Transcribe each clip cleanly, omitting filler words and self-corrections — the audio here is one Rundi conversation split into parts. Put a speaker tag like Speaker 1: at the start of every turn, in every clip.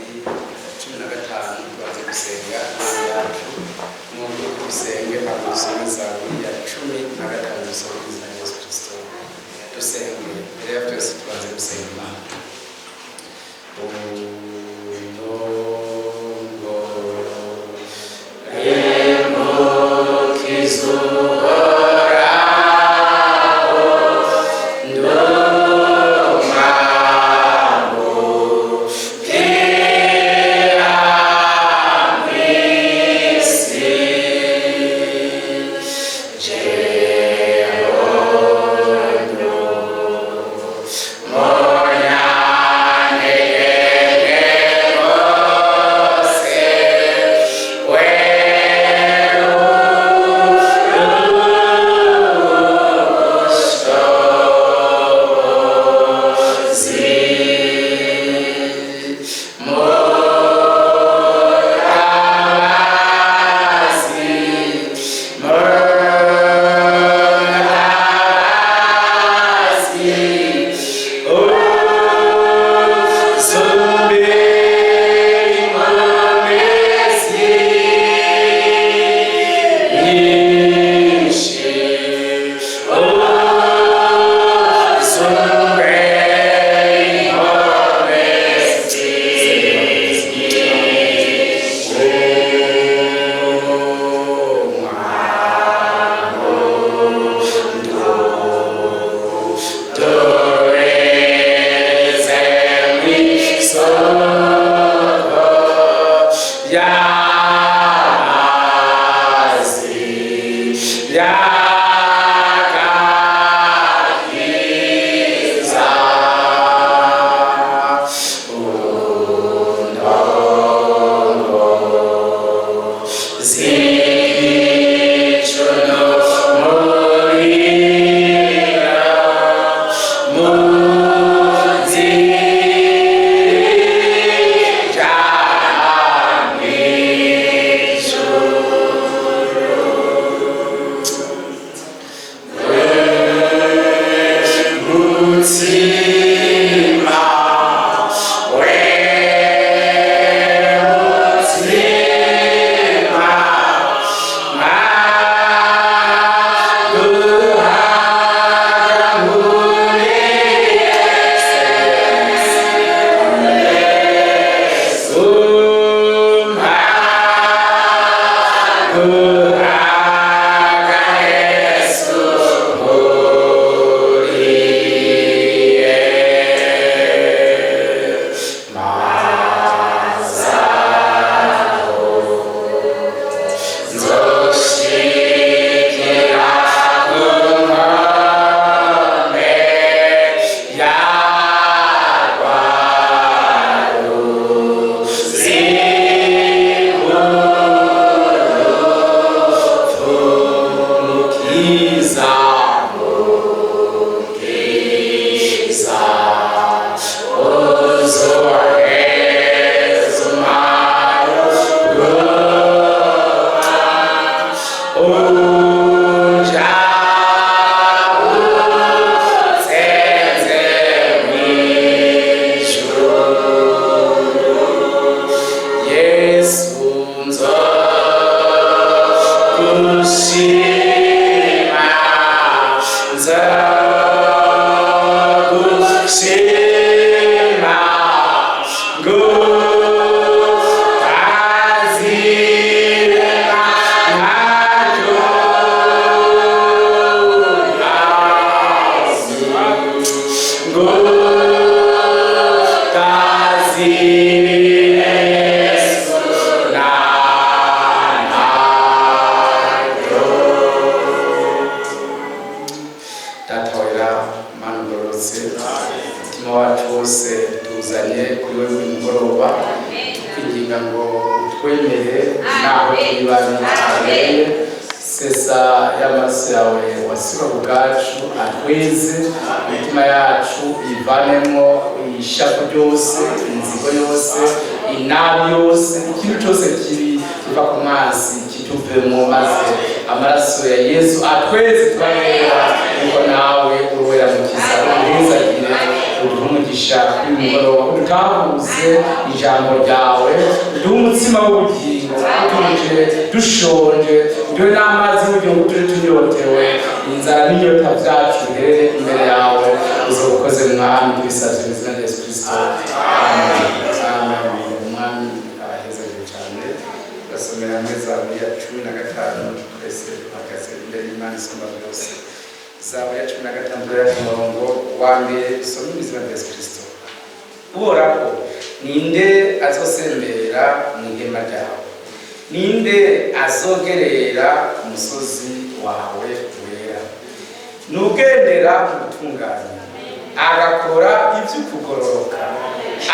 Speaker 1: 2015 tubanze gusenga Imana yacu n'uburyo dusenge adusubiza ya 15 dusohoza Yesu Kristo dusenge mbere ya byose tubanze gusenga Imana.
Speaker 2: Sesa y'amaraso yawe wasura ubwacu atweze imitima yacu ivanemo ishavu ryose, inzigo yose, inabi yose, ikintu cyose kibi kiva ku mazi kituvemo, maze amaraso ya Yesu atweze tubahera, niko nawe uruwera mukiza uruhezagire uduhe umugisha kuri uyu mugoroba, utahuze ijambo ryawe, uduhe umutsima w'ubugingo, tuje dushonje, uduhe n'amazi y'ubugingo, tuje tunyotewe, inzara n'inyota byacu biherere imbere yawe, uzobukoze mwami, tubisabye mu izina rya Yesu Kristo. Amen. Umwami arahezaje cyane. Basomera muri Zaburi ya 15 twese duhagaze imbere y'Imana isumba byose. Zaburi ya 15 y'umurongo wa mbere dusome mu izina rya Yesu Kristo. Uhoraho, ninde azosembera mu ihema ryawe? Ninde azogerera ku musozi wawe wera? Nugendera mu gutunganya, agakora iby'ukugororoka,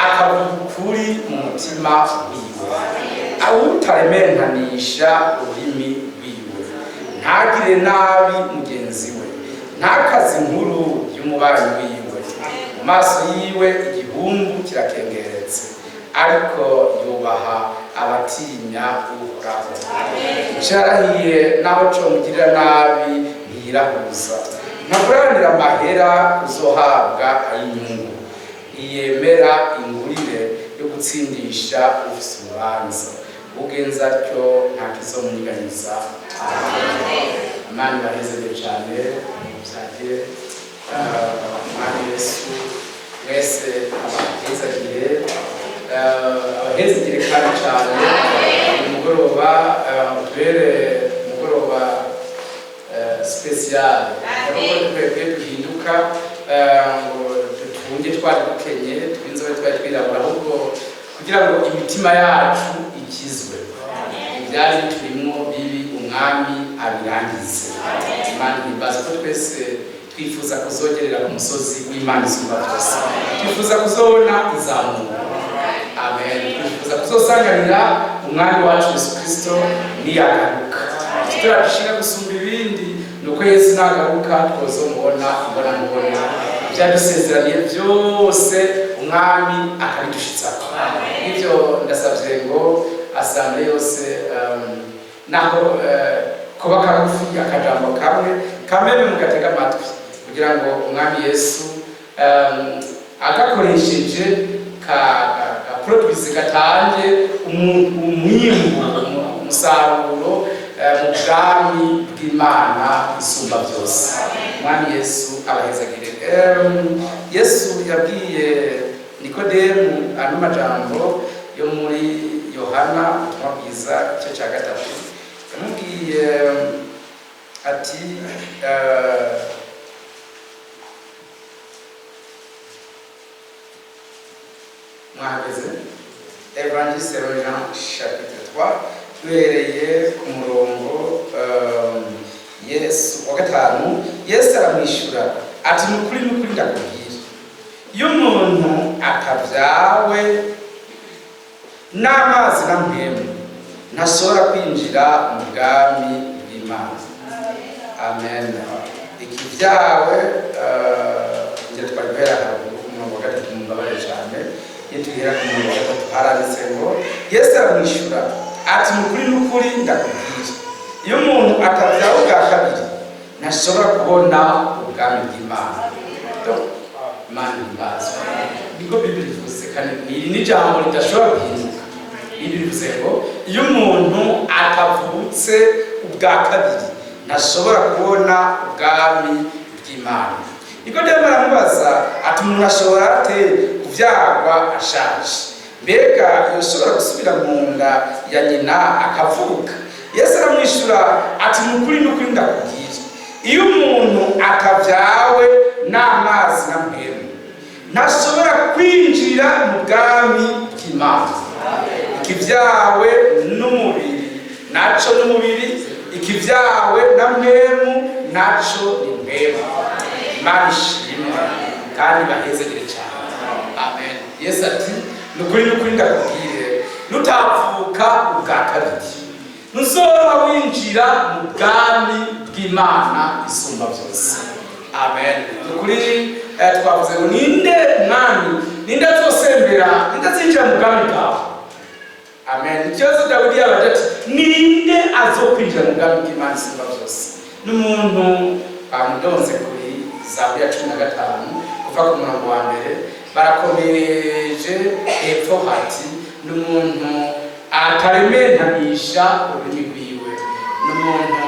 Speaker 2: akavuga ukuri mu mutima wiwe, awutaremenkanisha ururimi rwiwe, ntagire nabi mugenzi we, ntakaze inkuru y'umubanyi wiwe. Mu maso yiwe igihumbu kirakengeretse, ariko yubaha abatinya Uhoraho. Icarahiye naho comugirira nabi ntiyirahuza, ntaguranira amahera uzohabwa ay'inyungu, ntiyemera ingurire yo gutsindisha ufise urubanza, ugenza atyo ntakizomunyiganyiza. Imana ibahezaje cyane byagire Mwami Yesu mwese abahezagire kandi cyane umugoroba utubere umugoroba special, ariko twebwe duhinduka ngo dutunge twari dukenye twinzobe twari twirabura, ahubwo kugira ngo imitima yacu ikizwe, ibyari turimo bibi umwami abirangize. Imana ibaze ko twese twifuza kuzogerera ku musozi w'Imana isumba byose, twifuza kuzobona izamuka. Amen. Twifuza kuzosanganira umwami wacu Yesu Kristo niyagaruka. Turashaka gusumba ibindi nuko Yesu nagaruka twozomubona imbona byadusezeraniye byose umwami akabidushitsa. Ibyo ndasabye ngo asamble yose naho kuba kagufi akajambo kamwe kameme mugatega amatwi kugira ngo umwami Yesu agakoresheje ka produce gatange umwimbu umusaruro mu bwami bw'Imana isumba byose. Umwami Yesu abahezagire. Yesu yabwiye Nikodemu ano majambo yo muri Yohana ubutumwa bwiza igice cya 3. Yamubwiye ati mwahageze Evangeliste Saint Jean chapitre 3 duhereye ku murongo Yesu wa 5. Yesu aramwishyura ati nukuri ndakubwira, iyo umuntu akabyawe n'amazi na mpemu ntashobora kwinjira mu bwami bw'Imana. Amen. Ikibyawe ngira twagera haruguru ku murongo wa 3 mubabare cyane, yitwira ku murongo wa 3 haranditse ngo Yesu aramwishyura ati nukuri ndakubwira, iyo umuntu akabyawe bwa kabiri ntashobora kubona ubwami bw'Imana. Imana imbazwe. Niko Biblia ivuze kandi iri ni jambo ridashobora guhinduka. Biblia ivuze ngo iyo umuntu akavutse ubwa kabiri ntashobora kubona ubwami bw'Imana. Niko rero baramubaza ati umuntu ashobora ate kuvyagwa ashaje? Mbega yoshobora gusubira mu nda ya nyina akavuka? Yesu aramwishyura ati nukuri ndakubwira, iyo umuntu akabyawe n'amazi na mpemu ntashobora kwinjira mu bwami bw'Imana. Ikibyawe n'umubiri naco n'umubiri, ikibyawe na mpemu naco ni mpemu. Imana ishimwe kandi bahezegere cyane. Amen. Yesu ati nukuri ndakubwire, nutavuka ubwa kabiri ntuzoba winjira mu bwami bw'Imana isumba byose. Amen. Nukuri twavuze ngo ninde mwami, ninde azosembera, ninde azinjira mu bwami bwawe. Amen. Ikibazo Dawidi yabaje ati ninde azokwinjira mu bwami bw'Imana isumba byose? N'umuntu amudonze kuri Zaburi ya 15 kuva ku murongo wa mbere barakomeje hepfo hati n'umuntu atarementanisha ururimi rwiwe, n'umuntu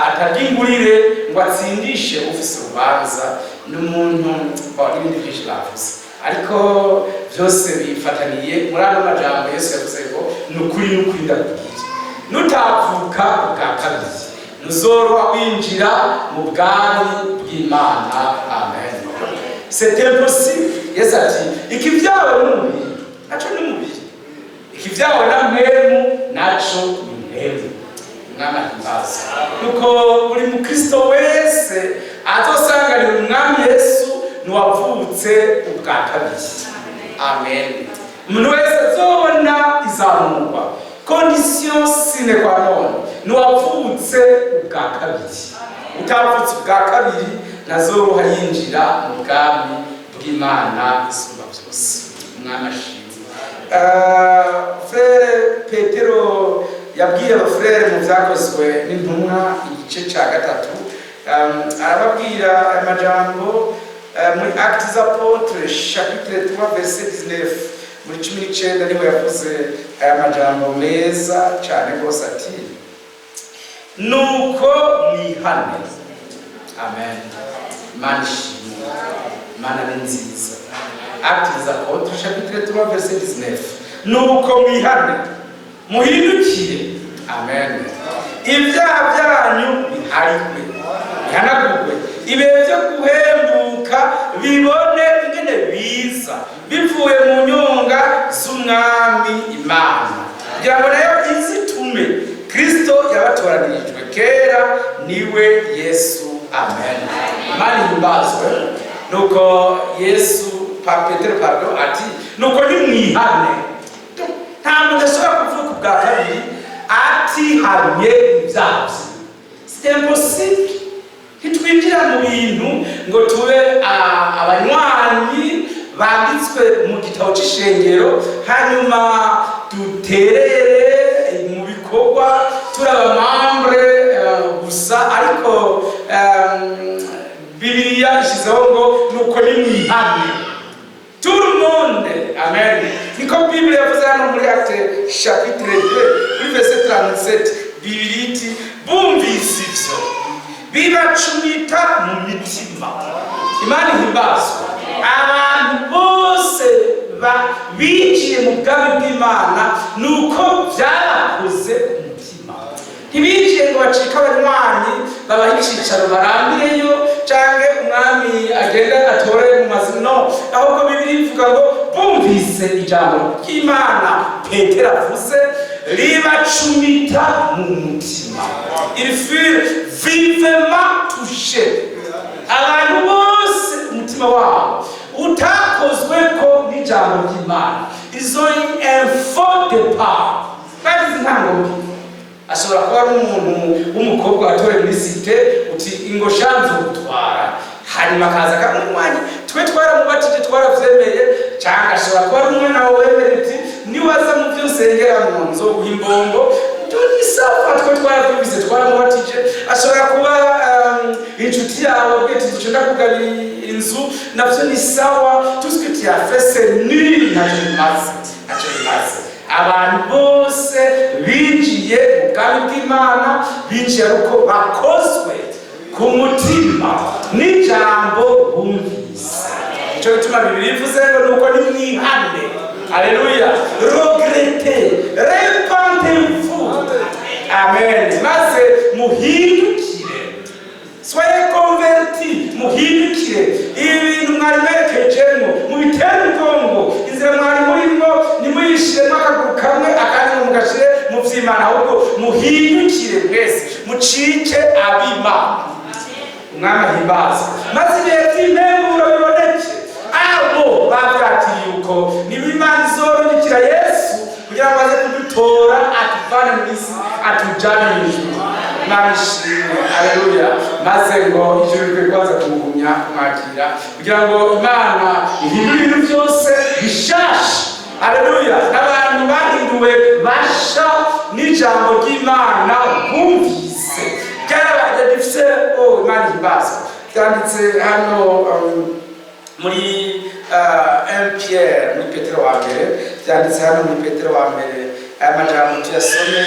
Speaker 2: atagingurire ngo atsindishe ufise urubanza, n'umuntu n'ibindi byinshi bavuze, ariko byose bifataniye muri ano majambo Yesu yavuze ngo ni ukuri n'ukuri ndakubwira, nutavuka ubwa kabiri ntuzoroha winjira mu bwami bw'Imana. Amen. C'est impossible. Yesu ati ikivyawe n'umubiri naco ni mubiri, ikivyawe na mpemu naco ni mpemu. Umwami ahimbaza. Nuko buri mukristo wese azosanganira umwami Yesu niwavutse ubwa kabiri. Amen. Umuntu wese azobona izamurwa, condition sine qua non, niwavutse ubwa kabiri. Utavutse ubwa kabiri ntazoroha yinjira mu bwami bw'Imana isumba byose. Umwami ashimwe. Frere Petero yabwiye abafrere mu Vyakozwe n'Intumwa igice ca 3, arababwira amajambo muri Actes des Apôtres chapitre 3 verset 19, muri 19 niho yavuze aya majambo meza cyane rwose ati nuko mwihane. Amen. Manishimwe, Mana ni nziza. Actes des Apôtres chapitre 3 verset 19, nuko mwihane muhindukire. Amen. Ibyaha byanyu biharigwe, bihanagurwe, ibihe byo guhembuka bibone ingene biza bivuye mu nyonga z'umwami Imana, kugira ngo nayo izitume Kristo yabatoranirijwe kera niwe Yesu. Amen. Imana ihimbazwe. Nuko Yesu Petero ati nuko nimwihane. Nta muntu ashobora kuvuga ubwa kabiri atihanye ibyaha. C'est impossible. Ntitwinjira mu bintu ngo tube abanywanyi banditswe mu gitabo c'ishengero hanyuma duterere mu bikorwa turi abamambre gusa, ariko Bibiliya ishizeho ngo nuko nimwihane tout le monde. Amen. Niko Bibiliya yavuze hano muri Actes chapitre 2 kuri verset 37, Bibiliya iti bumvise ivyo bibacumita mu mitima. Imana ihimbazwe. Abantu bose binjiye mu bwami bw'Imana nuko byarakoze ku mutima. Ntibinjiye ngo bacike abanywanyi babaha icicaro barambireyo canke umwami agenda atore mu mazina, ahubwo Bibiliya ivuga ngo bumvise ijambo ry'Imana Petero avuze ribacumita mu mutima. Il fut vivement touché. Abantu bose umutima wabo utakozwe ko n'ijambo ry'Imana. Ils ont eu un faux départ. Bagize intango. Ashobora kuba ari umuntu w'umukobwa atoye muri site uti ingo shanze gutwara hanyuma akaza akamwanya twe twaramubatije twaravyemeye, cyangwa ashobora kuba ari umwana wawe wemeye uti niwaza mu byo nsengera mu nzo uhimbombo tunisaba twe twaravyumvise twaramubatije. Ashobora kuba inshuti yawe bwite dushaka kugabira inzu navyo ni sawa, tout ce que tu as fait c'est nul, ntacyo bimaze. Abantu bose binjiye mu bwami bw'Imana binjiye uko bakozwe ku mutima n'ijambo bumvise. Icyo bituma Bibiliya ivuze ngo nuko nimwihane. Haleluya. Regrettez, repentez-vous. Amen. Maze muhindukire. Soyez convertis, muhindukire. Ibintu mwari merekejemo mubitere umugongo, inzira mwari murimo nimuyishiremo akaguru kamwe akandi mugashire mu vy'Imana, ahubwo muhindukire mwese mucike ab'Imana. Umwami ahimbaza. Maze ibihe vy'impemburo biboneke abo bavyakiriye uko nibo Imana izorungikira Yesu kugira ngo aze kudutora atuvane mu isi atujane mu ijuru. Imana ishimwe. Haleluya. Maze ngo ijuru rikwaza kumugumya kumwakira kugira ngo Imana ihindure ibintu byose bishasha. Haleluya. N'abantu bahinduwe basha n'ijambo ry'Imana bumvise. Byarabaye difise Imana ihimbaza. Byanditse hano muri 1 Pierre muri Petero wa mbere byanditse hano muri Petero wa mbere aya majambo tuyasome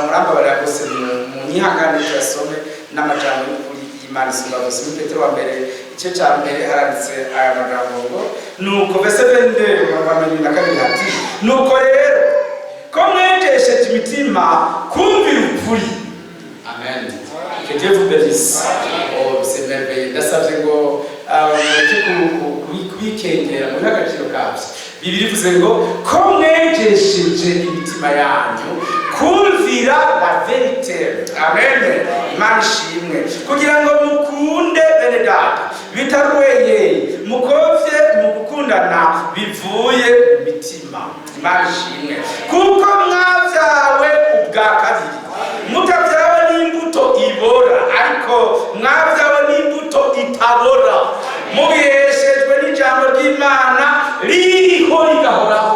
Speaker 2: murambabarira gose mu nyihangane tuyasome n'amajambo y'ukuri y'Imana isumba byose muri Petero wa mbere igice cya mbere haranditse aya majambo ngo nuko verse 22 bamenye kabiri hati nuko rero ko mwejesheje imitima kumvira ukuri. Amen. Que Dieu vous bénisse. Oh, c'est merveilleux. Ndasavye ngo kubikengera mu agaciro kabyo. Bibiri bivuze ngo ko mwejesheje imitima yanyu kumvira la vérité. Amen. Imana ishimwe kugira ngo mukunde bene data bitaruweye mukovye mu gukundana bivuye mu mitima. Imana ishimwe kuko mwavyawe ubwa kabiri mutavyawe n'imbuto ibora ariko mwavyawe n'imbuto itabora mubiheshejwe n'ijambo ry'Imana ririho rigahoraho.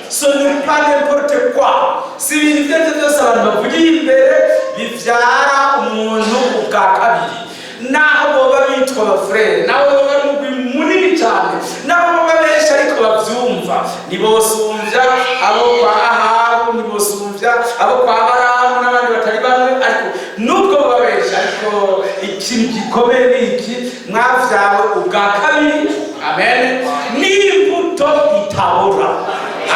Speaker 2: Ce n'est pas n'importe quoi. Si ibintu byose abantu bavugiye imbere bivyara umuntu ubwa kabiri, naho boba bitwa abafrere, naho boba mugwi munini cyane, naho boba benshi ariko bavyumva, nibosumvya abo kwa Ahabu, nibosumvya abo kwa Baramu n'abandi batari bamwe, ariko nubwo boba benshi ariko ikintu gikomeye ni iki mwavyawe ubwa kabiri. Amen. N'imbuto itabora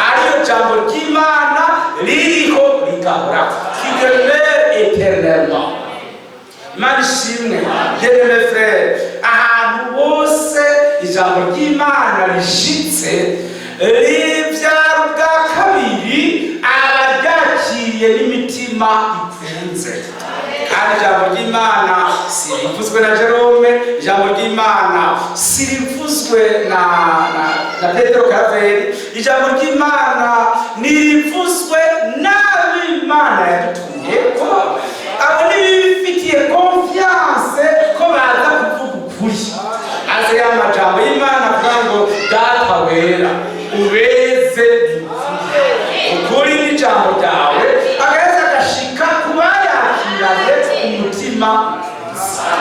Speaker 2: ariyo jambo ry'Imana ririho rigahora qui demeure éternellement. Imana ishimwe bien mes frères, ahantu hose ijambo ry'Imana rishitse rivyara ubwa kabiri abaryakiriye n'imitima ikunze. Kandi ijambo ry'Imana sirivuzwe na Jerome, ijambo ry'Imana sirivuzwe na Petero Kaveri, ijambo ry'Imana nirivuzwe n'Imana yadutumye ko abo nibifitiye confiance ko baza kuvuga ukuri. Aze y'amajambo y'Imana avuga ngo data wera ubeze ukuri n'ijambo ryawe agaheza agashika kubayakiranye umutima.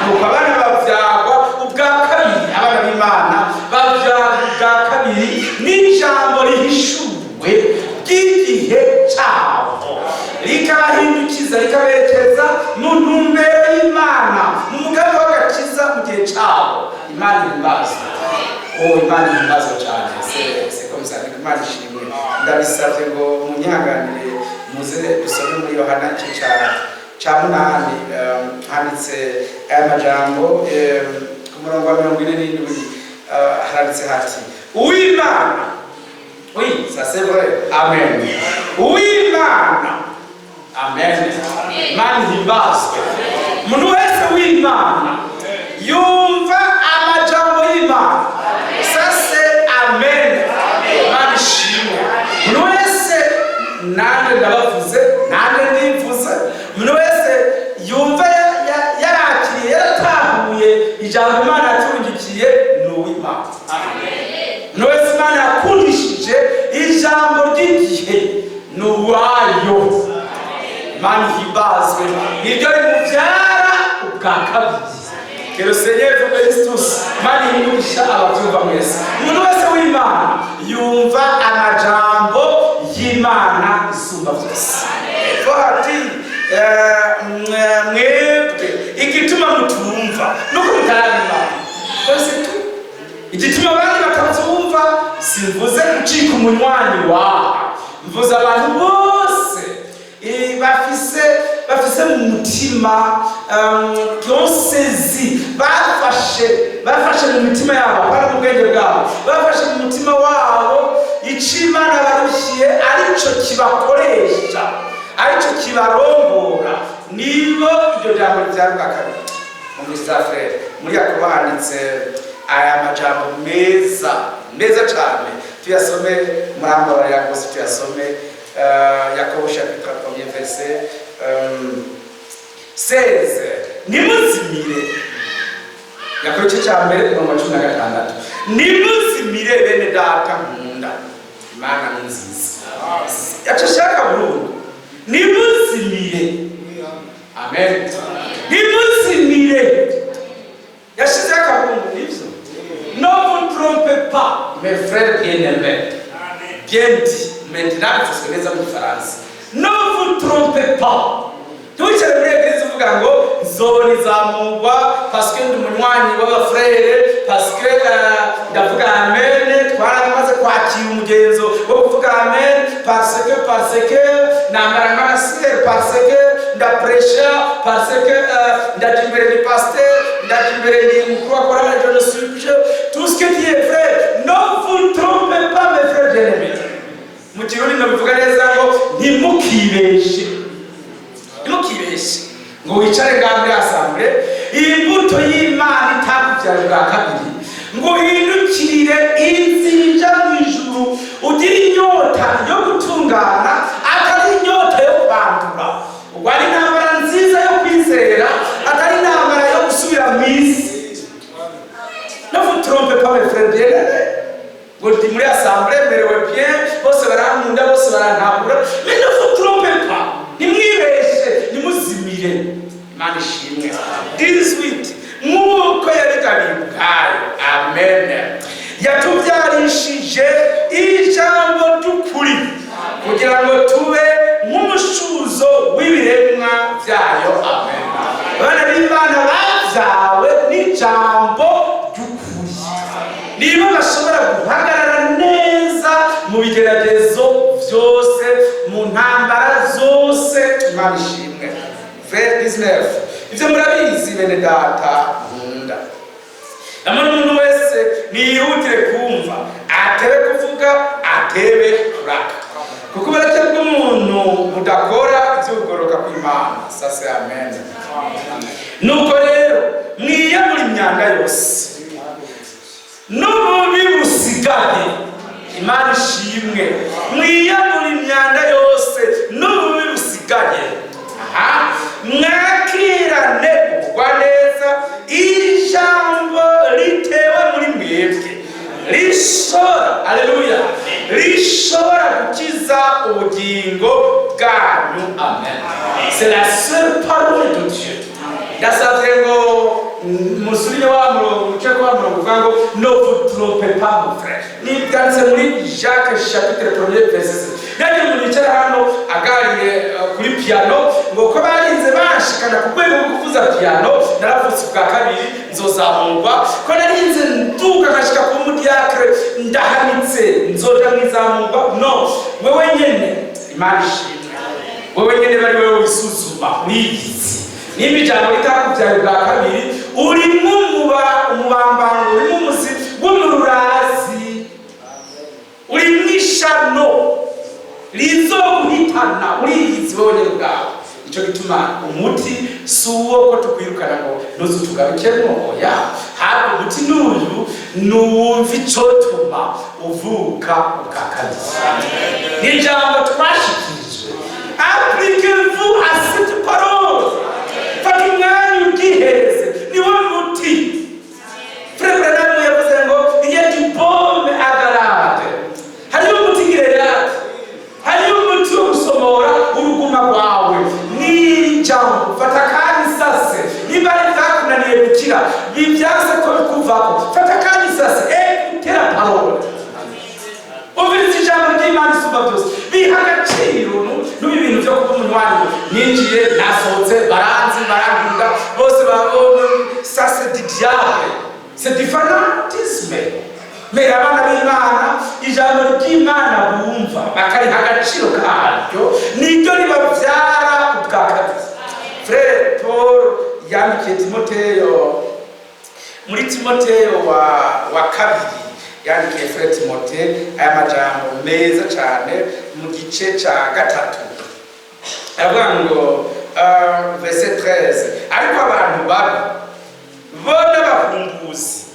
Speaker 2: Nuko abana bavyagwa ubwa kabiri, abana b'Imana bavyagwa ubwa kabiri n'ijambo rihishuwe ry'igihe cyabo rikabahindukiza rikaberekeza mu ntumbero y'Imana mu mugambi w'agakiza mu gihe cyabo. Imana ihimbazwe. Imana ihimbazwe cyane. C'est comme ça. Imana ishimwe. Ndabisabye ngo munyihanganire muze dusome muri Yohana igice cya 8 handitse aya majambo ku murongo wa 47 handitse hati uw'Imana. Oui, ça c'est vrai. Amen. Uw'Imana. Amen. Imana ihimbazwe. Umuntu wese w'Imana yumva amajambo y'Imana. Ça c'est amen. Imana ishimwe. Umuntu wese nande ndabavuze nande ndivuze, umuntu wese yumva yarakiriye yaratahuye ijambo Imana yatungikiye ni uw'Imana. Umuntu wese Imana yakundishije ijambo ry'igihe ni uwayo. Imana ihimbazwe. Niryo rimuvyara ubwa kabiri. Que le Seigneur vous bénisse tous. Imana ihimbisha abavyumva mwese. Umuntu wese w'Imana yumva amajambo y'Imana isumba byose. Ati mwebwe igituma mutumva nuko mutarabimana. Igituma abandi batavyumva simvuze gucika umunywanyi wawe, mvuze abantu bose bafise mu mutima yonsezi bafashe mu mitima yabo bari mu bwenge bwabo bafashe mu mutima wabo ic'Imana barushiye arico kibakoresha arico kibarongora nibo iryo jambo ryaruka kabiri. Umuvisa frere muri Yakobo handitse aya majambo meza cyane tuyasome murambabarira rwose tuyasome. Yakobo chapitre 1 verset 16. Nimuzimire. Yakobo igice cya mbere mu 16. Nimuzimire bene data nkunda. Imana ni nziza. Yacashaka burundu. Nimuzimire. Amen. Nimuzimire. Yashize akabungu nivyo. bien dit maintenant tuzwe neza mu Faransa. Ne vous trompez pas. Tuwicare muri eglise uvuga ngo nzobona izamurwa parce que ndi umunywanyi w'abafrere, parce que ndavuga amen, twaramaze kwakira umugenzo wo kuvuga amen, parce que nambara nk'abasire, parce que ndapresha, parce que ndaja imbere ni pasteur, ndaja imbere ni mukuru wa chorale je ne suis pas. Tout ce qui est vrai, ne vous trompez pas mes frères bien-aimés. Mu Kirundi ndabivuga neza ngo ntimukibeshe. Ntimukibeshe ngo wicare ngaho muri assemble imbuto y'Imana itakubyara bwa kabiri ngo hindukirire inzira mu ijuru ugira inyota yo gutungana atari inyota yo kwandura ubwo ari intambara nziza yo kwizera atari intambara yo gusubira mu isi. Ne vous trompez pas mes frères bien-aimés. Ngo ndi muri assemble merewe bien bose barankunda bose barantambura mais ne vous trompez pas. Nimwibeshe nimuzimire Imana ishimwe. 18 nk'uko yabigabiye ubwayo. Amen. Yatubyarishije ijambo ry'ukuri kugira ngo tube nk'umushuzo w'ibiremwa byayo. Amen. Abana b'Imana babyawe n'ijambo ry'ukuri nibo bashobora guhagarara neza mu bigeragezo byose, mu ntambara zose. Imana ishimwe. Vers 19 ivyo murabizi bene data nkunda. Namwe umuntu wese niyihutire kumva, atebe kuvuga, atebe kuraka, kuko barake bw'umuntu budakora ivy'ugoroka kw'Imana. Sase amen. Nuko rero mwiyamura imyanda yose n'ububi busigaye. Imana ishimwe. Mwiyamura imyanda yose n'ububi busigaye. Mwakirane kugwa neza ijambo ritewe muri mwebwe rishobora, aleluya, rishobora gukiza ubugingo bwanyu. Amen. C'est la seule parole de Dieu. Ndasavye ngo musubire wa murongo uce kwa murongo uvuga ngo ne vous trompez pas mon frère. Ni byanditse muri Jacques chapitre 1 verset 7. Nari umuntu yicara hano agariye kuri piano ngo ko barinze bashikana ku rwego rwo kuvuza piano, naravutse bwa kabiri nzozamurwa, ko narinze nduka nkashika ku mudiacre ndahanitse nzoja mwizamurwa. No, wewe nyene Imana ishimwe. Wewe nyene bari wewe wisuzuma wiyizi. Nimba ijambo ritakubyaye bwa kabiri urimo umubambano, urimo umuzi w'umurazi, urimo ishano rizoguhitana uriyizi wowe nyene bwawe. Ico gituma umuti si uwo ko tukwirukana ngo nuzu tugarukemo, oya, haba umuti n'uyu nuwumva icotuma uvuka ubwa kabiri. Ni ijambo twashikirijwe. Appliquez-vous à cette parole. Fata umwanya ubwihereze niwo muti. Frère Branham yavuze ngo il y a du baume à garade. Hariyo umuti gireyate, hariyo umuti wo gusomora uruguma rwawe n'ijambo. Fata kandi sase niba ritakunaniye gukira bibyanse ko bikuvako, fata kandi sase écoutez la parole. Umviriza ijambo ry'Imana isumba byose. Biha agaciro n'ibintu byo kuba umunywanyi. Ninjiye nasohotse baranzi barangunda bose babona. Ça c'est du diable, c'est du fanatisme. Mais abana b'Imana ijambo ry'Imana bumva bakariha agaciro karyo niryo ribabyara ubwa kabiri. Frère Paul yandikiye Timoteyo muri Timoteyo wa kabiri, yandikiye Frère Timoteyo aya majambo meza cyane mu gice ca 3. Aravuga ngo verset 13, ariko abantu babi bo n'abahunguzi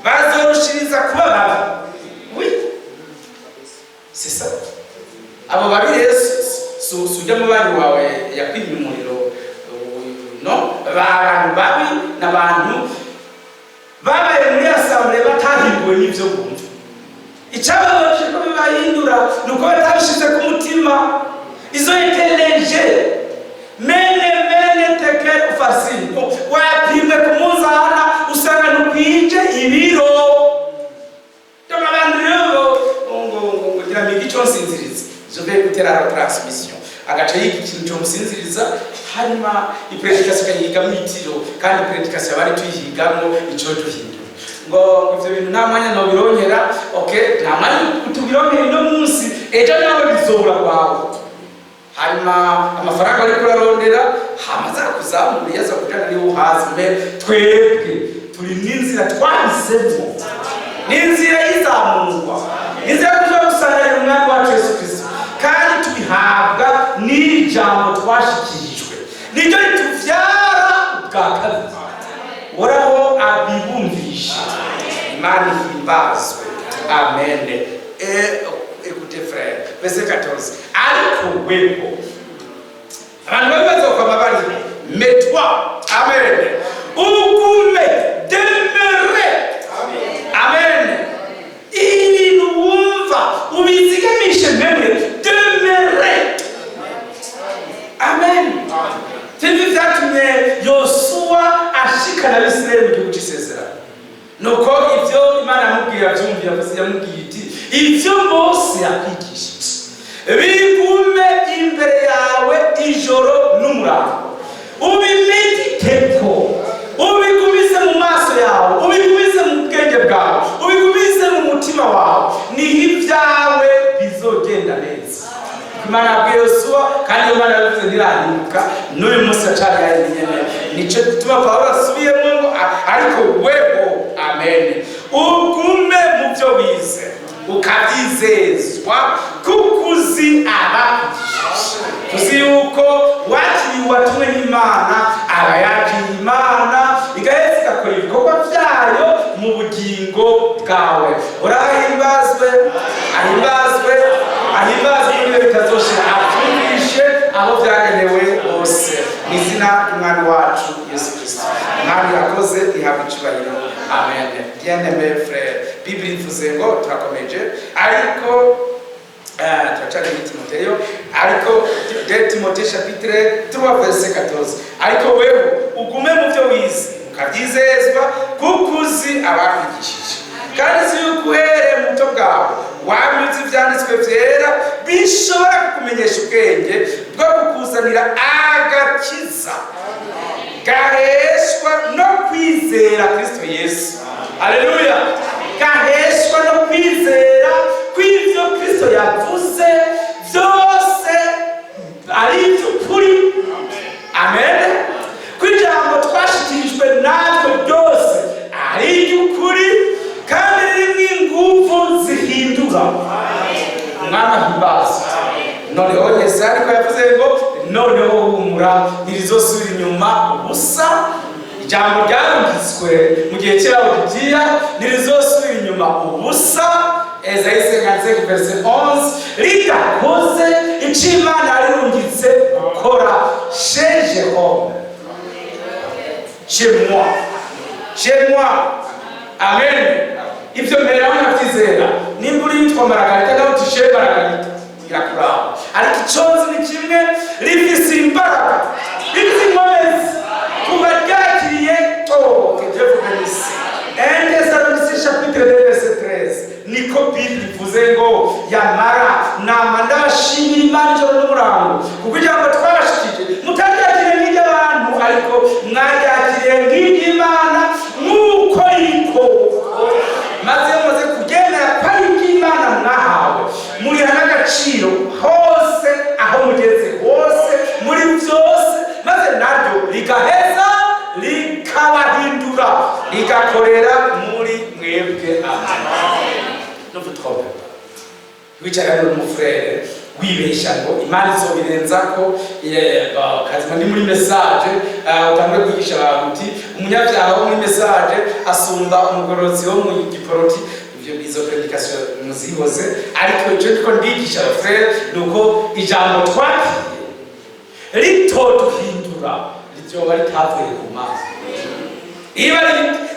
Speaker 2: bazorushiriza kuba babi. Oui, c'est ça. Abo babi Yesu sujya mu bandi wawe yakwimye umuriro. No, abantu babi n'abantu babaye muri assemblée batahinduwe n'ivyo kumva. Icababaje ko bibahindura nuko batabishize ku mutima. Izo eteleje mene tekel facile. Wapime ku muzana usanga nukwije ibiro. Abantu rero ngo gira migi musinziriza je vais écouter la transmission agaca yiga ikintu cyo musinziriza hanyuma ipredikasiyo kayiga mwitiro kandi ipredikasiyo bari tuyihigamo ico duhindura ngo ivyo bintu nta mwanya no birongera okay nta mwanya tubirongera no munsi ejo nawe bizobura kwawe hanyuma amafaranga ari kurarondera hamaza kuzamura yaza kujana ni uhazime twebwe turi n'inzira twahisemo n'inzira y'izamurwa inzira kuja gusangira umwami wacu Yesu Kristo kandi tubihabwa n'ijambo twashikirijwe niryo rituvyara ubwa kabiri oraho abibumvisha imana himbazwe amen. Écoutez frère verset 14 ariko weho abantu babibaza kwa mabari mais toi amen ugume demere amen ibintu wumva ubizigamishe memwe demere amen. Tivi vyatumye Yosuwa ashikana Abisirayeli mu gihugu c'isezerano nuko ivyo Imana yamubwira vyumvira vuze yamubwiye iti ivyo Mose yakwigishije bigume imbere yawe ijoro n'umurango ubimediteko ubigumize mu maso yawe ubigumize mu bwenge bwawe ubigumize mu mutima wawe niho ibyawe bizogenda neza. Imana yabwiye Yosuwa kandi Imana yavuze ntirahinduka n'uyu munsi acari yayinyene nico gituma Pawulo asubiyemo ngo ariko weho amen ugume mu byo wize ukabyizezwa kukuzi abakujije tuzi yuko wakiriwe watumwe n'Imana aba yakiriye Imana igaheza igakora ibikorwa byayo mu bugingo bwawe. Urahimbazwe ahimbazwe ahimbazwe n'ibyo bitazoshira avugishe abo byagenewe bose n'izina ry'Umwami wacu Yesu Kristo. Umwami yakoze ihabwa icyubahiro amen. Bien-aimé frère, Bible ivuze ngo turakomeje ariko turacari muri Timoteyo ariko de Timoteyo chapitre 3 verset 14 ariko wewe ugume mu byo wize ukabyizezwa kukuzi abakwigishije kandi si yukuhere muto bwawe wanyuze ivyanditswe vyera bishobora kukumenyesha ubwenge bwo kukuzanira agakiza gaheshwa no kwizera Kristo Yesu. Haleluya. Gaheshwa no kwizera kw'ivyo Kristo yavuze vyose ari ivy'ukuri amen. Kw'ijambo twashikirijwe natwe byose ari ivy'ukuri kandi rimwe inguvu zihindura umwana himbaza. Noneho Yesu ariko yavuze ngo noneho humura ntirizosubira inyuma ubusa. Ijambo ryarungitswe mu gihe cy'Abadiya ntirizosubira inyuma ubusa. Esayi 55 verset 11 ridakoze icyo Imana yarungitse gukora chez Jérôme chez moi amen. Ibyo mbere y'ababyizera nimba uri yitwa Maragarita nawe tushe Maragarita irakuraba ariko iconzi ni kimwe rifise imbaraga rifise inkomezi kuba ryakiriye to que Dieu vous bénisse. 1 Thessaloniciens chapitre 2 verset 13 niko Bible ivuze ngo yamara nama ndashimira Imana ijoro n'umurango kuko ijambo twabashikije mutaryakiriye nk'iry'abantu ariko mwaryakiriye nk'iry'Imana nk'uko riko maze muze kugendera pari ry'Imana mwahawe muriha n'agaciro hose aho mugeze hose muri byose maze naryo rigaheza likabahindura ligakorera muri mwebwe amen. Ne vous trompez pas. Wicara n'umufrere wibesha ngo Imana izobirenzako kazima ni muri message utangwe kwigisha abantu uti umunyabyaha wo muri message asumba umugororotsi wo mu giporoti. Ivyo bizo predication muzihoze ariko ico ndiko ndigisha frere nuko ijambo twakiriye ritoduhindura ryoba ritavuye ku Mana.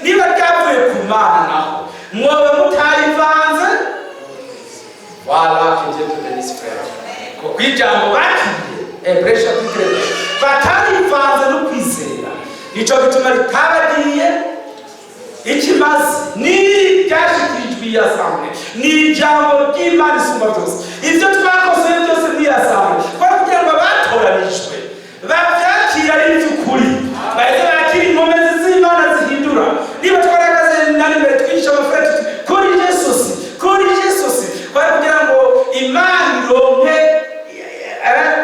Speaker 2: Niba ryavuye ku Mana naho mwoba mutarivanze wala que Dieu te bénisse frère. Kuko ijambo bakiriye Hébreux chapitre 2 batarivanze no kwizera nico bituma ritabagiriye ikimaze ni ryashikirijwe yasamwe ni ijambo ry'Imana isumba byose ibyo twakoze byose mwiyasanga twari kugira ngo abatoranijwe babyakira ari iby'ukuri bahita bakira inkomezi z'Imana zihindura. Niba twaragaze nari mbere twigisha abafureti kuri Yesusi twari kugira ngo Imana ironke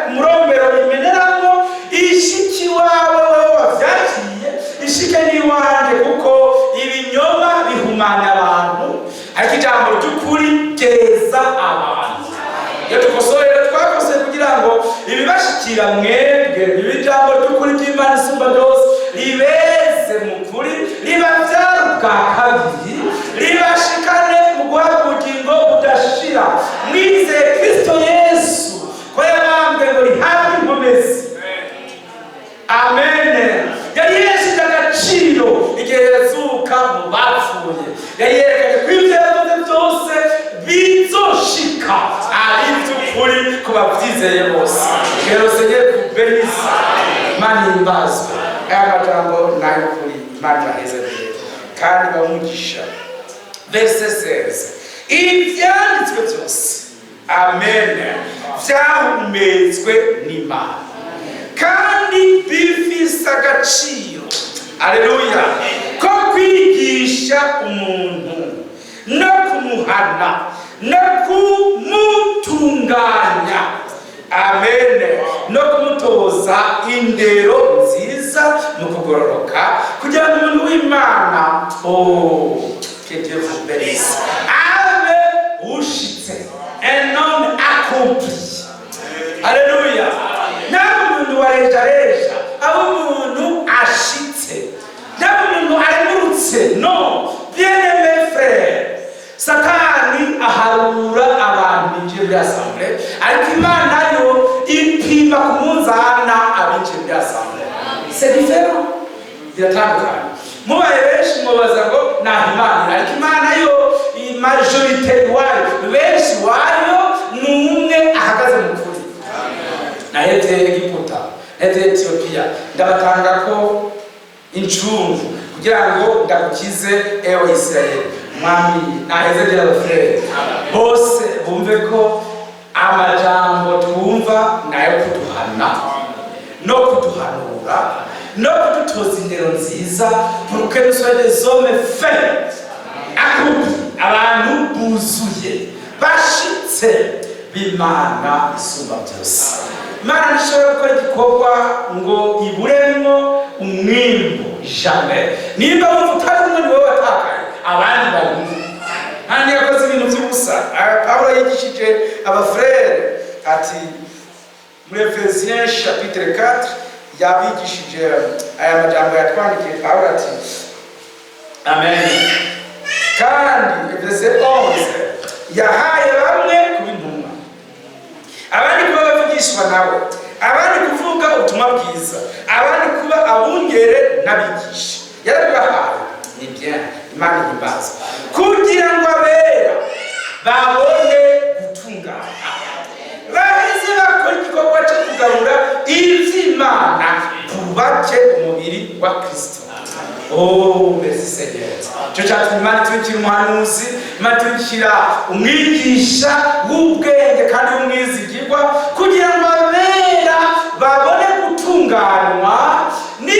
Speaker 2: umurombero imeneramo ishiki wawe wavyakiriye ishike n'iwanje, kuko ibinyoma bihumanya abantu ariko ijambo ry'ukuri ryeza abantu. Iyo tukosorera twakoze kugira ngo ibibashikira mwebwe ibi ijambo ry'ukuri ry'Imana isumba byose ribeze mu kuri, ribavyara ubwa kabiri, ribashikane mu guhabwa ubugingo budashira mwizeye Kristo Yesu ko yabambwe ngo rihabwe inkomezi. Amen. Yari yashyize agaciro igihe yazuka mu bapfuye, yari yerekanye ko ibyo yavuze byose bizoshika ari iby'ukuri ku babyizeye bose. Rero Seigneur kubenisa Imana imbazwe aya majambo nayo kuri Imana bahezereye kandi bamugisha. Verse 16 ibyanditswe byose amen byahumetswe n'Imana kandi bifise agaciro, aleluya, ko kwigisha umuntu no kumuhana no kumutunganya, amen, no kumutoza indero nziza mu kugororoka kugira ngo umuntu w'Imana que Dieu vous bénisse abe ushitse un homme accompli, aleluya. Ntabwo umuntu warejareja abo umuntu ashitse, ntabwo umuntu aremurutse, no. Bien-aimé frère, Satani aharura abantu binjiye muri assemblée, ariko Imana yo ipima ku munzana abinjiye muri assemblée. C'est différent, biratandukanye. Mubaye benshi mubaza ngo nta Imana, ariko Imana yo majorité wayo benshi wayo ni umwe ahagaze mu kuri. Naheze Egiputa, naheze Ethiopia, ndabatanga ko incungu kugira ngo ndagukize ewe Israeli. Mwami naheze gira abafrere bose bumve ko amajambo twumva nayo kuduhana no kuduhanura no kudutoza indero nziza, pour que nous soyons des hommes faits, accomplis, abantu buzuye bashitse b'Imana isumba byose. Imana nishobora gukora igikorwa ngo iburemo umwimbu jamais. Nimba wumva utari umwe ni wowe watakaye, abandi bari kandi yakoze ibintu by'ubusa. Pawulo yigishije abafrere ati muri Efesiens chapitre 4 yabigishije aya majambo yatwandikiye. Pawulo ati amen, kandi verset 11 yahaye bamwe kuba intumwa, abandi kuba bavugishwa nawe, abandi kuvuga ubutumwa bwiza, abandi kuba abungere n'abigisha. Yarabibahaye, ni bien, Imana ihimbaza, kugira ngo abera babone gutungana, baheze bakora igikorwa cyo kugarura ivy'Imana bubake umubiri wa Kristo. Oh, merci Seigneur. Cyo cyatuma Imana tubikira umuhanuzi, Imana tubikira umwigisha w'ubwenge kandi w'umwizigirwa, kugira ngo abera babone gutunganywa ni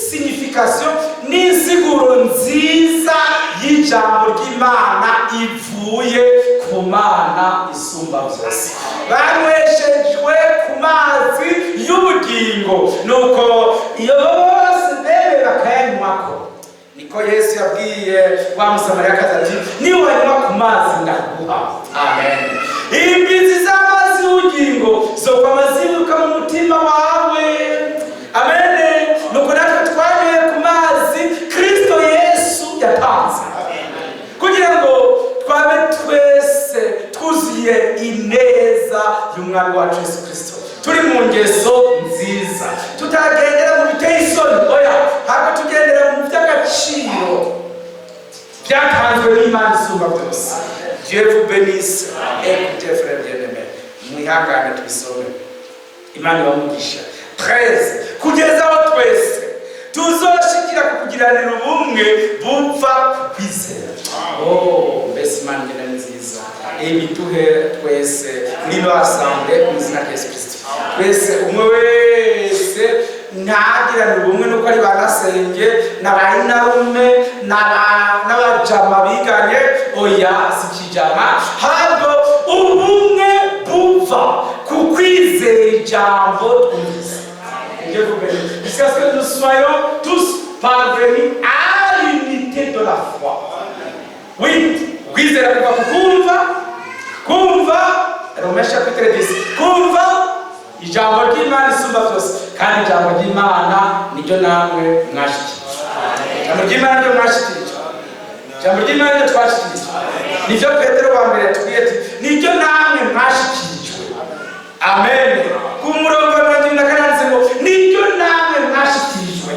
Speaker 2: signification n'insiguro nziza y'ijambo ry'Imana ivuye ku Mana isumba byose. Banyweshejwe ku mazi y'ubugingo, nuko iyo bose bebe bakayanywako. Niko Yesu yabwiye wa Musamariyakazi ati niwanywa ku mazi ndaguha. Amen. Imbizi z'amazi y'ubugingo zo kwamazibuka mu mutima wawe. Amen. Nuko natwe twanyweye ku mazi Kristo Yesu yatanze, kugira ngo twabe twese twuzuye ineza y'umwami wacu Yesu Kristo, turi mu ngeso nziza, tutagendera mu biteye isoni, oya, ahubwo tugendera mu by'agaciro byatanzwe n'Imana isumba byose. Dieu vous bénisse. Écoutez frère bien-aimé, mwihangane tubisome. Imana ibamugisha. 13 kugeza aho twese tuzoshikira kukugiranira ubumwe bupfa kwizera. Oh, mbese mbese Imana igenda nziza ibiduhe twese niba assemble mu izina rya Yesu Kristo twese umwe wese ntagirane ubumwe nuko ari banasenge n'abayinarume n'abajama biganye oya sikijama habwo ubumwe buva ku kwizera ijambo twumvise. Jusqu'à ce que nous soyons tous parvenus à l'unité de la foi. Oui, kwizera kuva kumva Romains chapitre 10 kumva ijambo ry'Imana isumba byose kandi ijambo ry'Imana niryo namwe mwashikirije. Ijambo ry'Imana niryo mwashikirije. Ijambo ry'Imana niryo twashikirije. Nivyo Petero wa mbere yatubwiye ati niryo namwe mwashikirijwe. Amen. Ku murongo wa 24 ngo niryo namwe mwashikirijwe.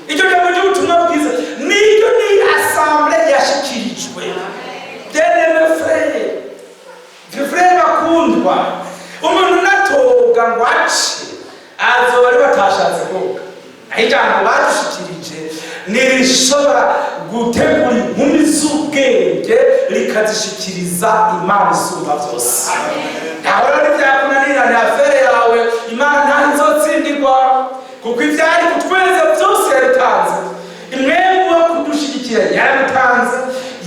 Speaker 2: Icyo jambo cy'ubutumwa bwiza niryo ni assemblée yashikirijwe. Bien-aimés frères bakundwa, umuntu natoga ngo ace azoba ari batashatse koga. Ijambo badushikirije nirishobora gutegura inkumi z'ubwenge rikazishikiriza Imana isumba byose. Ntabwo ari byakunanira ni afere yawe, Imana ntazotsindirwa kuko ibyari kutweza byose yaritanze. Imwemwe wo kudushigikira yaritanze,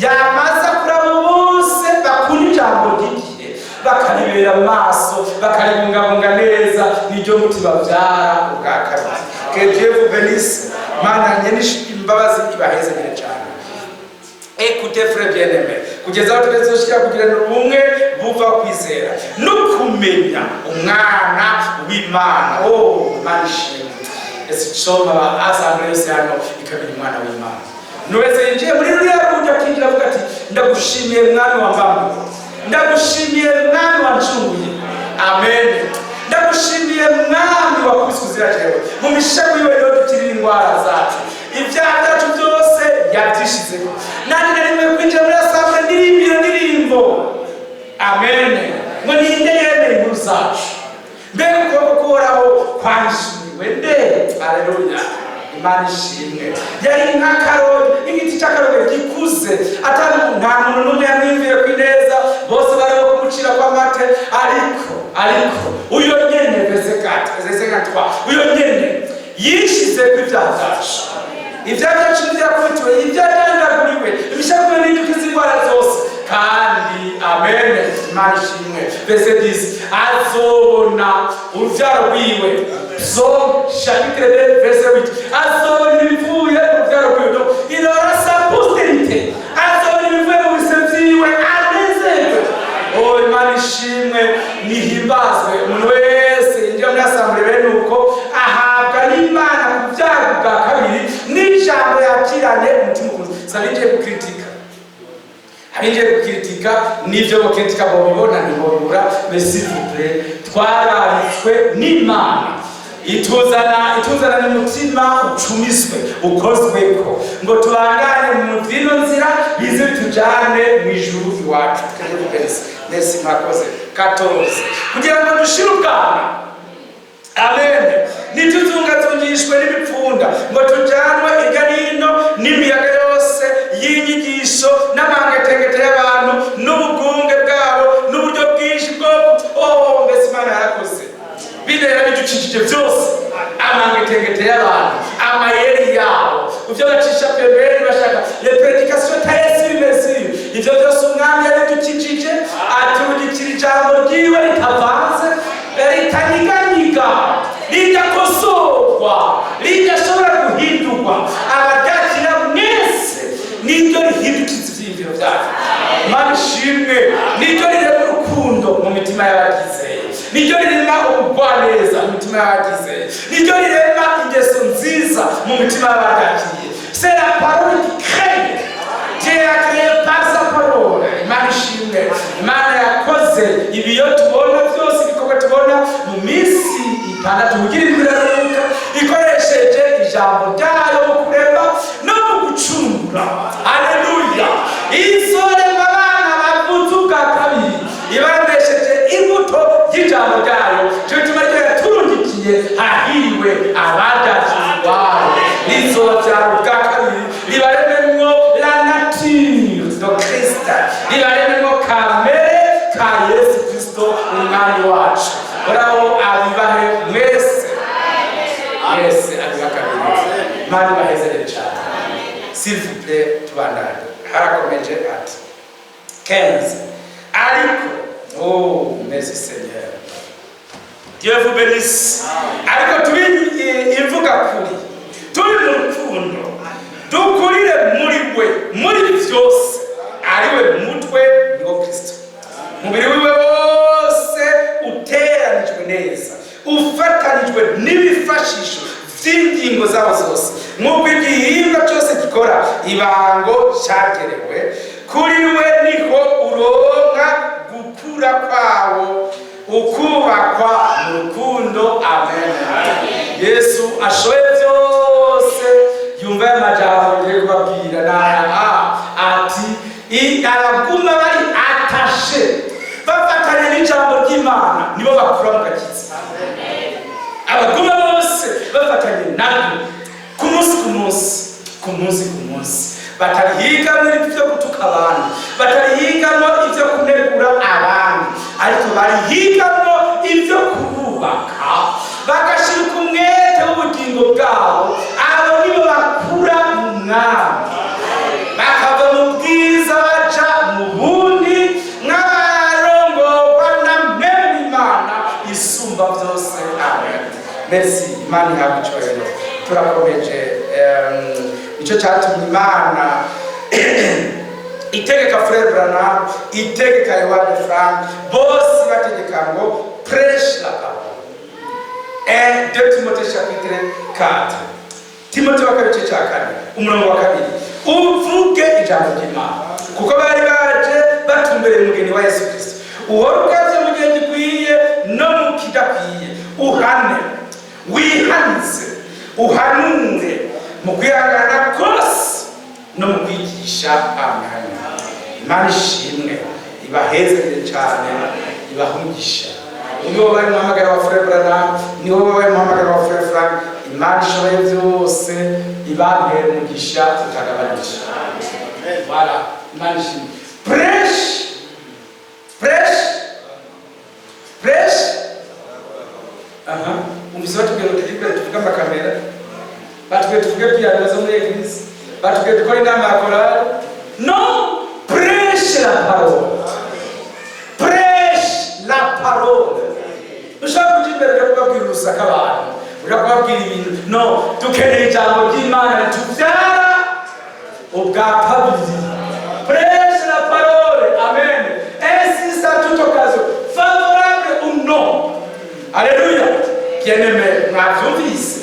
Speaker 2: yamaza kurabo bose bakunda ijambo ry'igihe bakaribera amaso bakaribungabunga neza niryo mutima byara ubwa kabiri. Que Dieu vous bénisse. Mana nyenishi imbabazi ibaheze neza cyane. Écoutez frères bien-aimés, kugeza aho tugezeho kugirana ubumwe buva kwizera no kumenya umwana w'Imana. Oh Imana ishimwe. Esicoma asanga yose hano ikamenya umwana w'Imana. Nuweze yinjiye muri ruriya rugo akinjira avuga ati ndagushimiye mwami w'abami, ndagushimiye mwami wancunguye. Amen. Ndagushimiye mwami wakubise uzira jewe mu mishago yiwe rero dukirira indwara zacu, ibyaha byacu byose yabyishizeho. Nanjye narimwe kwinjira muri assemblée ndirimbo. Amen. Ngo ninde yemeye inkuru zacu, mbega ukuboko kuhoraho kwashimiwe nde. Haleluya. Imana ishimwe. Yari nk'akarobe, igiti cy'akarobe gikuze, nta muntu n'umwe yamwimviye ku ineza, bose barimo kumucira kw'amate, ariko uyo nyene vesekatwa uyo nyene yishize ku ibyaha byacu. Ibyaha byacu byakubitiwe, ibyagandaguriwe, ibishakuwe n'indukiza indwara zose kandi. Amen. Imana ishimwe. Verset 10 azobona urubyaro rwiwe. Psaume chapitre 2 verset 8 azobona ibivuye mu rubyaro rwiwe. Il aura sa postérité. Azobona ibivuye mu bise byiwe anezerwe. Oh Imana ishimwe nihimbazwe. Umuntu wese yinjiye muri assemblée bene uko ahabwa n'Imana ku byago bwa kabiri n'ijambo yakiranye umutima ukuze. Sabinje gukritika, abinje gukritika nivyo gukritika bobibona ntibobura. Mais s'il vous plaît, twararitswe n'Imana ituzana n'umutima ucumiswe ukozweko ngo tubangane mu zino nzira bize tujane mu ijuru iwacu. Nesi mwakoze 14 kugira ngo dushire ubwana. Amen. Nituzungazungishwe n'ibipfunda ngo tujanwe hirya n'ino n'imiyaga yose y'inyigisho n'amangetengete y'abantu n'ubugunge bwabo n'uburyo bwinshi bwo mbese Imana yarakoze bidera bidukikije byose. Amangetengete y'abantu, amayeri yabo, ibyo bacisha pembeni bashaka les prédications tayesimesi, ibyo byose umwami yabidukikije aturugikira ijambo ryiwe ritavanze, ritanyiganyiga, ridakosorwa, ridashobora guhindurwa. Abaryakira mwese niryo rihindukiza ivyiyumviro byacu. Imana ishimwe. Niryo rirema urukundo mu mitima y'abagizeye, niryo rirema ubugwaneza mu mitima y'abagizeye, niryo rirema ingeso nziza mu mitima y'abagakiriye. C'est la parole qui crée. Dieu a créé par sa parole. Imana ishimwe. Imana yakoze ibiyo tubona byose, ibikorwa tubona mu minsi itandatu kugira ibiraruka, ikoresheje ijambo ryayo mu kurema no mu gucungura. Haleluya. Izorema abana bavutse ubwa kabiri ibaremesheje imbuto y'ijambo ryayo. Cyo gituma ryo yaturungikiye hahiriwe abadakirwayo. Rizobyara ubwa kabiri ribarememwo la nature de Christ. umwami wacu uraho abibahe mwese mwese abibakabiriza imana ibahezere cyane s'il vous plaît tubandanye harakomeje ati 15 ariko oh merci Seigneur Dieu vous bénisse ariko turi imvuga kuri turi mu rukundo dukurire muri byose ariwe mutwe niwo Kristo umubiri wiwe wose uteranijwe neza ufatanijwe n'ibifashisho by'ingingo zawo zose nk'uko igihingwa cyose gikora ibango cyagerewe kuri we niho uronka gukura kwawo ukubakwa mu rukundo amen Yesu ashoye byose yumva y'amajambo ngiye kubabwira n'aya ati araguma bari atashe bafatanye n'ijambo ry'Imana nibo bakura mu gakiza abaguma bose bafatanye nabyo ku munsi batarihiga muri byo gutuka abantu batarihigamo ibyo kunegura abantu ariko barihigamo ibyo kububaka bagashirika umwete w'ubugingo bwabo abo nibo bakura mu mwami bakava mu bwiza baja mu bundi nk'abarongorwa na mwene Imana isumba byose amen merci Imana ihabwe icyubahiro turakomeje icyo cyatumye Imana itegeka Frère Branham itegeka Yohani Frank bose bategeka ngo prêche la parole 2 Timothée chapitre 4 Timothée wa kabiri cya kane umurongo wa kabiri uvuge ijambo ry'Imana kuko bari baje batumbereye umugeni wa Yesu Kristo uhorukaze mu gihe gikwiye no mu kidakwiye uhane wihanize uhanure mu kwihangana kose no mu kwigisha amen Imana ishimwe ibahezere cyane ibahungisha nibo bari muhamagara wa Frère Branham nibo bari muhamagara wa Frère Frank Imana ishoboye byose ibambere umugisha utagabanisha voilà Imana ishimwe prêche umvise batubwira utegekere tuvuga amakamera batubwira tuvuge piano zo muri eglise batubwira dukora inama ya korali non prêche la parole ushaka kujya imbere yo kubabwira urusaka abantu ushaka kubabwira ibintu no dukeneye ijambo ry'Imana ritubyara ubwa kabiri prêche la parole amen insiste à toute occasion favorable ou non alléluia bien-aimé mwabyumvise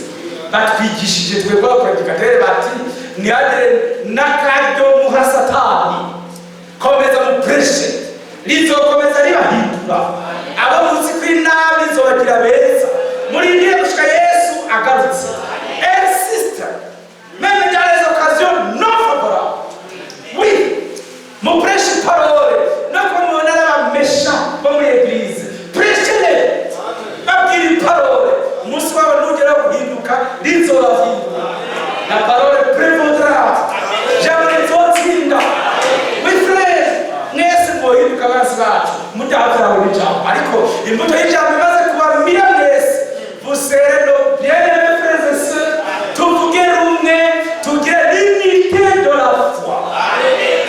Speaker 2: batwigishije twebwe abapredikatere bati ntihagire n'akaryo muha Satani komeza mu prêche rizokomeza ribahindura abo munsi kw'inabi rizobagira beza murindire gushika Yesu agarutse insiste même dans les occasions non favorables oui mu prêche parole no kumona n'abamesha bo muri eglise prêche babwira parole umunsi wabo nugera guhinduka rizobahindura la parole prévaudra jamais rizotsinda oui frère mwese mwohinduka basi bacu mudavyawe n'ijambo ariko imbuto y'ijambo imaze kubamira mwese busero bien-aimés frères et sœurs tuvuge rumwe tugire l'unité de la foi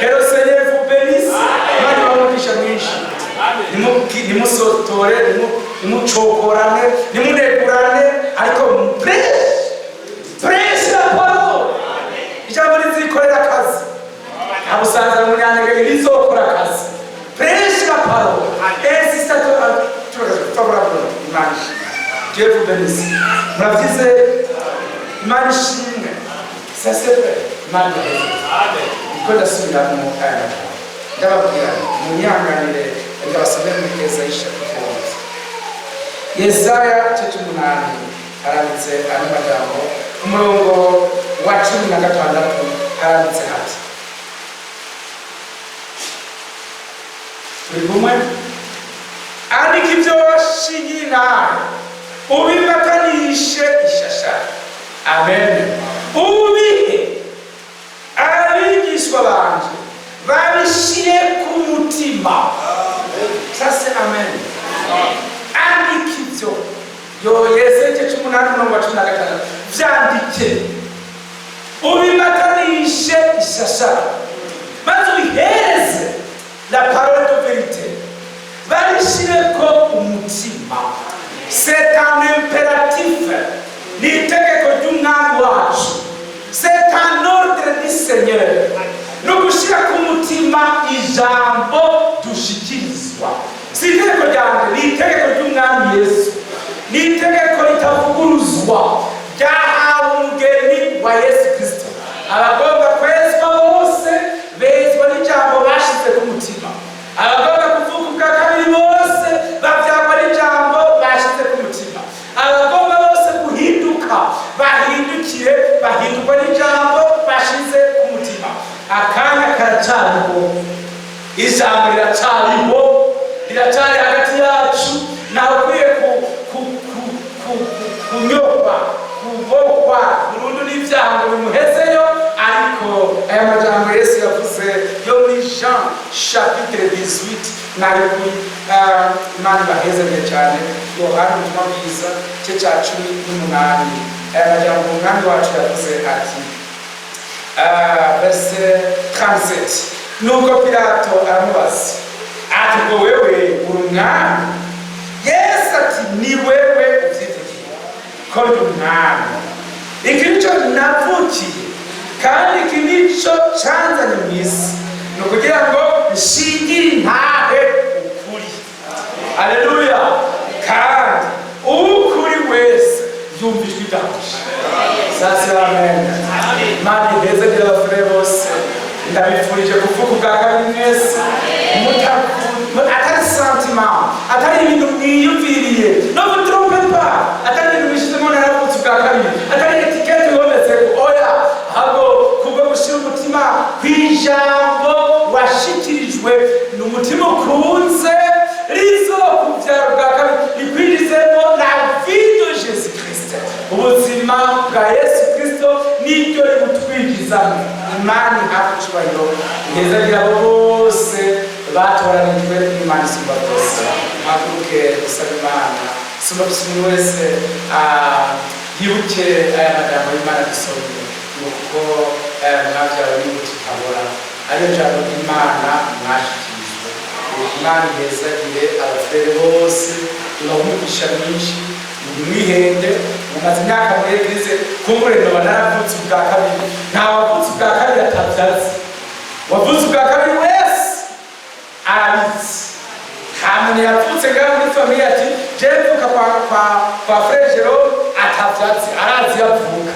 Speaker 2: que le Seigneur vous bénisse Imana ibamugisha mwinshi nimutore nimucokorane nimunegurane ariko prêche la parole ijambo rizikorera akazi abusanza mu nyandege rizokora akazi prêche la parole insiste favorable Imana Dieu vous bénisse muravize Imana ishimwe ça c'est vrai Imana amen iko ndasubira mu kanya ndababwira munyanganire ndabasomera mu Yesaya chapitre 11 Yesaya chapter 8 haranditse ano magambo umurongo wa 16 haranditse hati Bumwe andika ibyo washingiye nawe ubibatanishe ishasha amen ubihe abigishwa banje babishyire ku mutima ça c'est amen Yesaya 8:15 vyandike ubimatanishe ishashara maze ubihereze la parole de vérité barishireko umutima. C'est un impératif, ni itegeko ry'umwami wacu. C'est un ordre du Seigneur, no gushira ku mutima ijambo dushikirizwa. Si itegeko ryanje, ni itegeko ry'umwami Yesu, ni itegeko ritavuguruzwa ryahawe umugeni wa Yesu Kristo. Abagomba kwezwa bose bezwa n'ijambo bashize ku mutima. Abagomba kuvuga ubwa kabiri bose bavyagwa n'ijambo bashize ku mutima. Abagomba bose guhinduka bahindukire bahindurwa n'ijambo bashize ku mutima. Akanya karacariho, ijambo riracari hagati yacu. Nawe ukwiye kunyobwa kubokwa burundu n'ivyaha ngo bimuhezeyo. Ariko aya majambo Yesu yavuze yo muri Jean chapitre 18 nari kuri Imana bahezanye cyane. Yohana ubutumwa bwiza cye cya 18. Aya majambo umwami wacu yavuze ati verse 37, nuko Pilato aramubaza ati ngo wewe uri umwami? Yesu ati ni wewe uvyivugiye ko ndi umwami. Iki nico navukiye kandi iki nico canzanye mu isi, ni ukugira ngo nshingire intahe ukuri. Aleluya. Kandi ukuri wese yumva ijwi ryanje. Sasa amen. Imana ihezagire abafure bose. Ndabifurije kuvuga ubwa kabiri mwese, atari sentiment, atari ibintu mwiyumviriye, no mutrompe pas, atari ibintu bishizemo naravutse ubwa kabiri, atari etikete yometse ku oya, ahubwo kubwo gushira umutima kw'ijambo washikirijwe n'umutima ukunze rizokuvyara ubwa kabiri rikwinjizemo la vie de Jésus Christ. Ubuzima bwa Yesu Kristo nibyo rimutwinjizamo. Imana ihabwe icyubahiro, ihezagire abo bose batoranijwe n'Imana isumba byose. Haguruke dusaba Imana, soma buri wese yibuke aya magambo y'Imana dusomye, nuko mwabyawe n'umuti utabora, ariyo jambo ry'Imana mwashikirijwe. Imana ihezagire abafere bose, ibahumugisha myinshi, mwihende. Mumaze imyaka muri eglise kumbure noba naravutse ubwa kabiri. Nta wavutse ubwa kabiri atavyazi. Wavutse ubwa kabiri wese arabizi. Nta muntu yavutse ngaho muri familie ati je mvuka kwa Frere Jerome atavyazi. Arazi yavuka,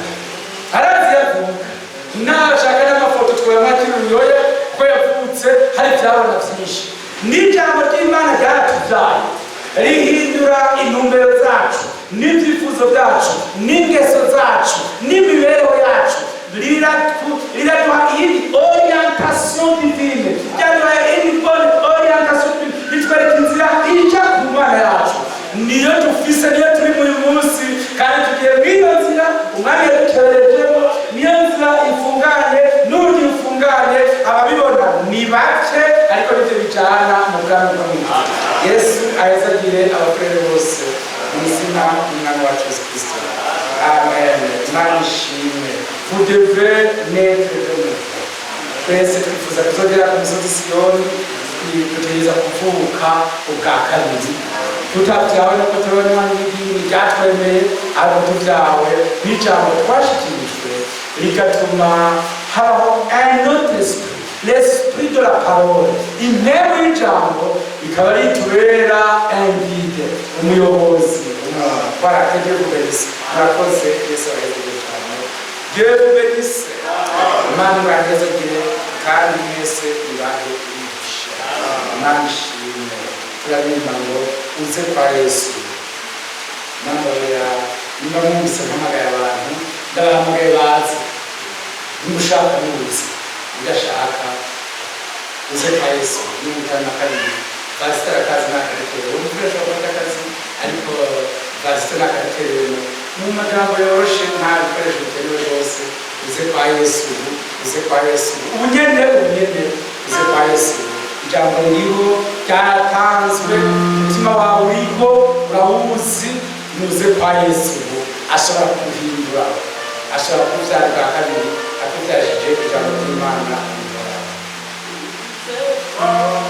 Speaker 2: arazi yavuka. Nashaka n'amafoto twayamwakira uyoya ko yavutse hari ivyabona vyinshi. N'ijambo ry'Imana ryaratuvyaye, rihindura intumbero zacu n'ibyifuzo byacu n'ingeso zacu n'imibereho yacu. Riraduha iyindi orientation divine, riraduha iyindi bonne orientation divine, ritwereka inzira ija ku Mana yacu. Niyo dufise, niyo turi muri munsi, kandi tugiye mw'iyo nzira umwami yadukerejemo. Niyo nzira ifunganye, n'uburyo ifunganye ababibona ni bake, ariko nivyo bijana mu bwami bwo mw'ijuru. Yesu ahezagire abafurere bose mu izina ry'Umwami wacu Yesu Kristo. Amen. Imana ishimwe. Vous devez naître de nouveau. Twese twifuza kuzogera ku musozi Siyoni, tutegereza kuvuka ubwa kabiri. Tutavyawe nuko tubonwa n'idini ryatwemeye, ariko tuvyawe n'ijambo twashikirijwe rigatuma habaho un autre esprit, l'esprit de la parole. Intego y'ijambo ikaba ritubera un guide, umuyobozi. Voilà, que Dieu vous bénisse. Murakoze, Yesu ahezagire cyane. Dieu vous bénisse. Imana ibahezagire kandi mwese ibahe imigisha. Imana ishimwe. Turaririmba ngo uze kwa Yesu. Namabera nimba mwumvise mpamagaye abantu, ndabahamagaye baze. Nimushaka muze, ndashaka uze kwa Yesu. Nimutana kabiri pasiteri akazi n'akarekero, umukoresha wabona akazi ariko pasiteri n'akarekero mu magambo yoroshe, nta bikoresho bitemewe rwose. Uze kwa Yesu, uze kwa Yesu, ubunyene uze kwa Yesu. Ijambo ririho ryaratanzwe, umutima wawe uriho urawuzi, muze kwa Yesu ashobora kuhindura, ashobora kubyara bwa kabiri akubyarishije ijambo ry'Imana.
Speaker 3: Wow.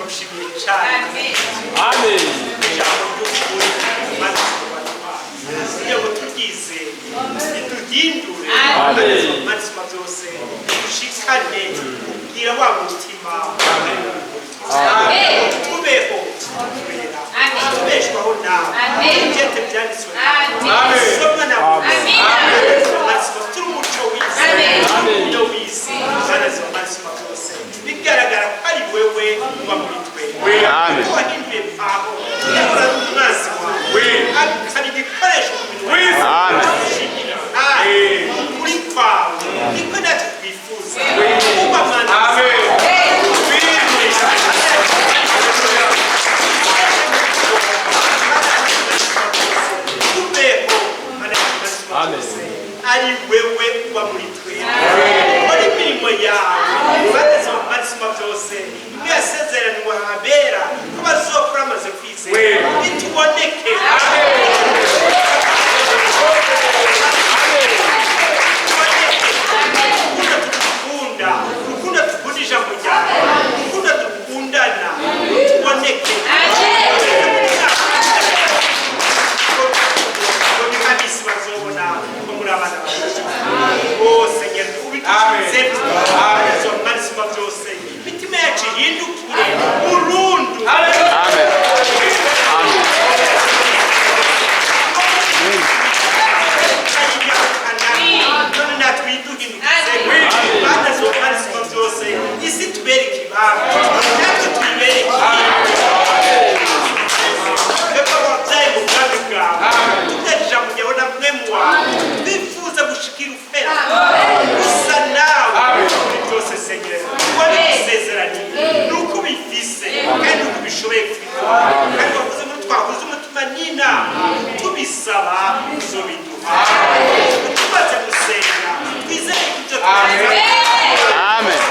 Speaker 3: turagushimiye cyane
Speaker 4: Amen.
Speaker 3: ijambo ry'ukuri maze kugira ngo turyizeye riduhindure amatsima byose dushikane bwira wa mutima tubeho tubera tubeshwaho nawe ugende byanditswe somwa nawe amatsima turi umuco w'isi banazi amatsima byose bigaragara ko ari wewe uba muri twe ko wahinduye paho yahora n'umwanzi wawe akari igikoresho mu minwe ukuri kwawe niko natwe twifuza kuba mana ari wewe uba muri twe muri imirimo yawe bageze mu mazima byose imwe yasezeraniwe abera ko bazokora amaze kwizera bituboneke ukunda tukunda ijambo ryawe ukunda dukundana tuboneke abisi bazobona ko muri abana bose ngera ubituze azo marisima byose mitima yacu hindukire burundu isi tubereke ibanga natwe tuyibereke reka wabyaye mu bwami bwawe tubyarije mu gihe na mwe mu wawe twifuza gushikira ufera gusa nawe muri byose senyera wabisezeraniye nuko ubifise kandi nuko ubishoboye kubikora kandi wavuze muri twavuze umutima n'inama tubisaba uzobiduha tumaze gusenga twizere ko ibyo tumaze
Speaker 4: Amen.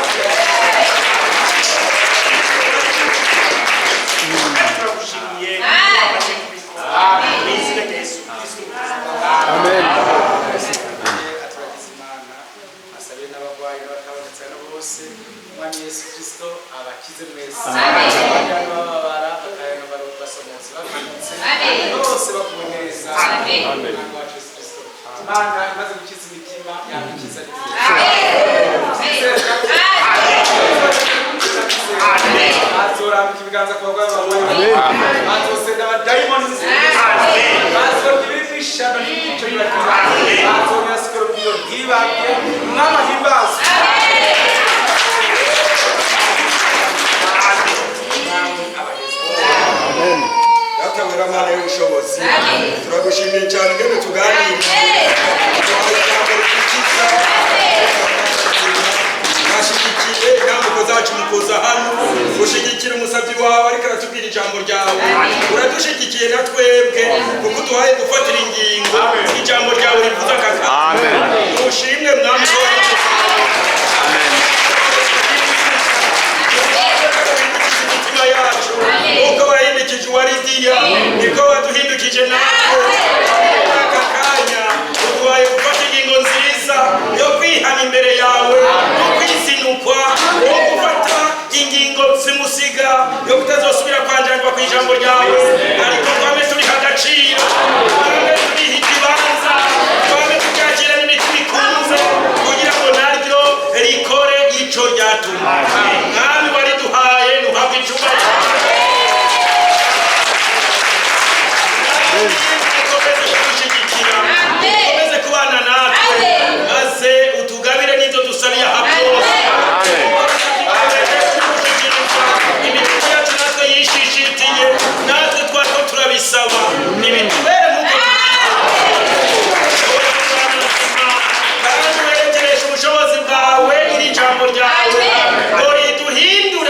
Speaker 2: Umwami Yesu Kristo abakize mwese abaganga bababara bakayana basomoze bamanutse bose bakuwe neza umwami wacu Yesu Kristo Imana imaze gukiza imitima yamukiza azorambika ibiganza ku barwayi bawe azosenda abadayimoni azorya ibishano n'imico y'ibakira azongera sikoropiyo ntibabye umwami ahimbaza
Speaker 5: Databura Mana y'ubushobozi turagushimiye cyane ngene tuganiriye nashigikiye intambuko zacu mukoza hano ushigikira umusabyi wawe ariko aratubwira ijambo ryawe uradushigikiye na twebwe kuko duhaye dufatira ingingo ijambo ryawe rivuze akaka ushimwe mwami uko wahindukije uwaridiya niko waduhindukije natwe aka kanya uduhaye gufata ingingo nziza yo kwihana imbere yawe no kwizinukwa no gufata ingingo zimusiga yo kutazosubira kwanjirwa ku ijambo ryawe ariko twame turiha agaciro twame turiha ikibanza twame turyakira n'imitima ikunze kugira ngo naryo rikore ico ryatuma mwami wariduhaye ntuhabwe icubahiro ukomeze kubana natwe maze utugabire n'ibyo dusabiye aha byose imitima yacu natwe yishishitiye natwe twariko turabisaba nibitubere nk'uko kandi werekeresha ubushobozi bwawe iri jambo ryawe ngo riduhindure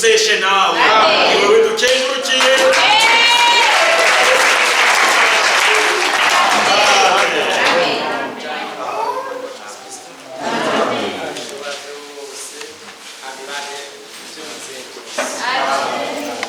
Speaker 5: duseshe nawe ni wowe dukengurukiye.
Speaker 1: Amen.